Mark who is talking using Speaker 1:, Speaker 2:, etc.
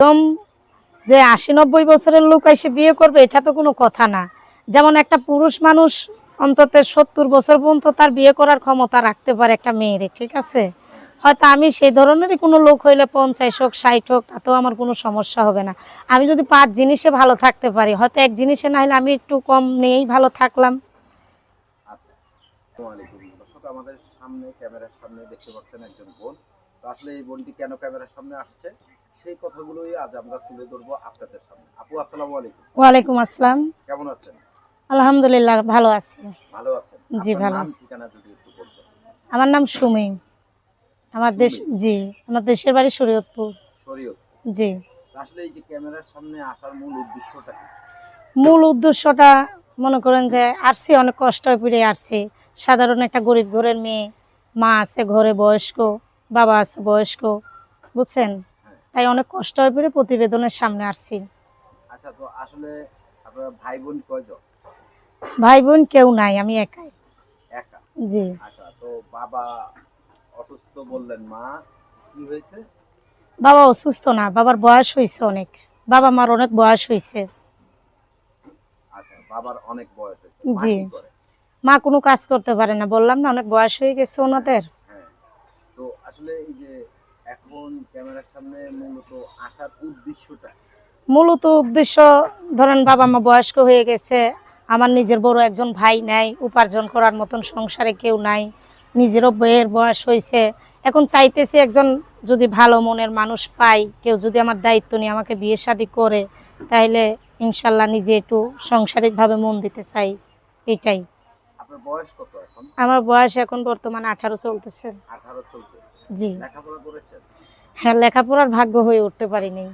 Speaker 1: একদম যে ৮০-৯০ বছরের লোক এসে বিয়ে করবে এটা তো কোনো কথা না। যেমন একটা পুরুষ মানুষ অন্তত ৭০ বছর পর্যন্ত তার বিয়ে করার ক্ষমতা রাখতে পারে একটা মেয়ের, ঠিক আছে? হয়তো আমি সেই ধরনেরই কোনো লোক হইলে ৫০ হোক ৬০ হোক তাতেও আমার কোনো সমস্যা হবে না। আমি যদি ৫ জিনিসে ভালো থাকতে পারি, হয়তো এক জিনিসে না হলে আমি একটু কম নিয়েই ভালো থাকলাম।
Speaker 2: আচ্ছা, আসসালামু আলাইকুম। দর্শক, আমাদের সামনে ক্যামেরার সামনে দেখতে পাচ্ছেন একজন বোন। তো আসলে এই বোনটি কেন ক্যামেরার সামনে আসছে সেই কথাগুলোই আজ আমরা তুলে ধরবো আপনাদের সামনে। আপু, আসসালামু আলাইকুম।
Speaker 1: ওয়ালাইকুম আসসালাম।
Speaker 2: কেমন আছেন?
Speaker 1: আলহামদুলিল্লাহ ভালো আছি।
Speaker 2: ভালো আছেন?
Speaker 1: জি
Speaker 2: আপনার
Speaker 1: ভালো
Speaker 2: নাম
Speaker 1: আছি।
Speaker 2: ঠিকানা যদি একটু বলতেন।
Speaker 1: আমার নাম সুমি। আমার দেশ,
Speaker 2: সুমি,
Speaker 1: জি, আমার দেশের বাড়ি শরীয়তপুর।
Speaker 2: শরীয়ত।
Speaker 1: জি।
Speaker 2: তো আসলে এই যে ক্যামেরার সামনে আসার মূল উদ্দেশ্যটা কি?
Speaker 1: মূল উদ্দেশ্যটা মনে করেন যে আসছি অনেক কষ্ট করে আসছি। সাধারণ একটা গরিব ঘরের মেয়ে, মা আছে ঘরে বয়স্ক, বাবা আছে বয়স্ক, বুঝছেন?
Speaker 2: হ্যাঁ।
Speaker 1: তাই অনেক কষ্ট করে প্রতিবেদনের সামনে আসছি।
Speaker 2: আচ্ছা, তো আসলে আপনার ভাই বোন কয়জন?
Speaker 1: ভাই বোন কেউ নাই, আমি একাই।
Speaker 2: একা।
Speaker 1: জি।
Speaker 2: আচ্ছা, তো বাবা অসুস্থ বললেন, মা কি হয়েছে?
Speaker 1: বাবা অসুস্থ না, বাবার বয়স হয়েছে অনেক। বাবা মার অনেক বয়স হয়েছে।
Speaker 2: আচ্ছা, বাবার অনেক বয়স হয়েছে। মা
Speaker 1: জি।
Speaker 2: কি করে?
Speaker 1: মা কোনো কাজ করতে পারে না, বললাম না অনেক বয়স হয়ে গেছে ওনাদের।
Speaker 2: হ্যাঁ। তো আসলে এই যে এখন ক্যামেরার সামনে মূলত আসার উদ্দেশ্যটা কি?
Speaker 1: মূলত উদ্দেশ্য, ধরেন বাবা মা বয়স্ক হয়ে গেছে, আমার নিজের বড় একজন ভাই নাই, উপার্জন করার মতন সংসারে কেউ নাই, নিজেরও বইয়ের বয়স হয়েছে। এখন চাইতেছি একজন যদি ভালো মনের মানুষ পাই, কেউ যদি আমার দায়িত্ব নিয়ে আমাকে বিয়ে শাদী করে, তাহলে ইনশাল্লাহ নিজে একটু সাংসারিকভাবে মন দিতে চাই, এটাই।
Speaker 2: আপনার বয়স কত এখন?
Speaker 1: আমার বয়স এখন বর্তমানে 18 চলতেছে।
Speaker 2: 18 চলতেছে।
Speaker 1: জি।
Speaker 2: লেখাপড়া করেছেন?
Speaker 1: হ্যাঁ, লেখাপড়ার ভাগ্য হয়ে উঠতে পারিনি।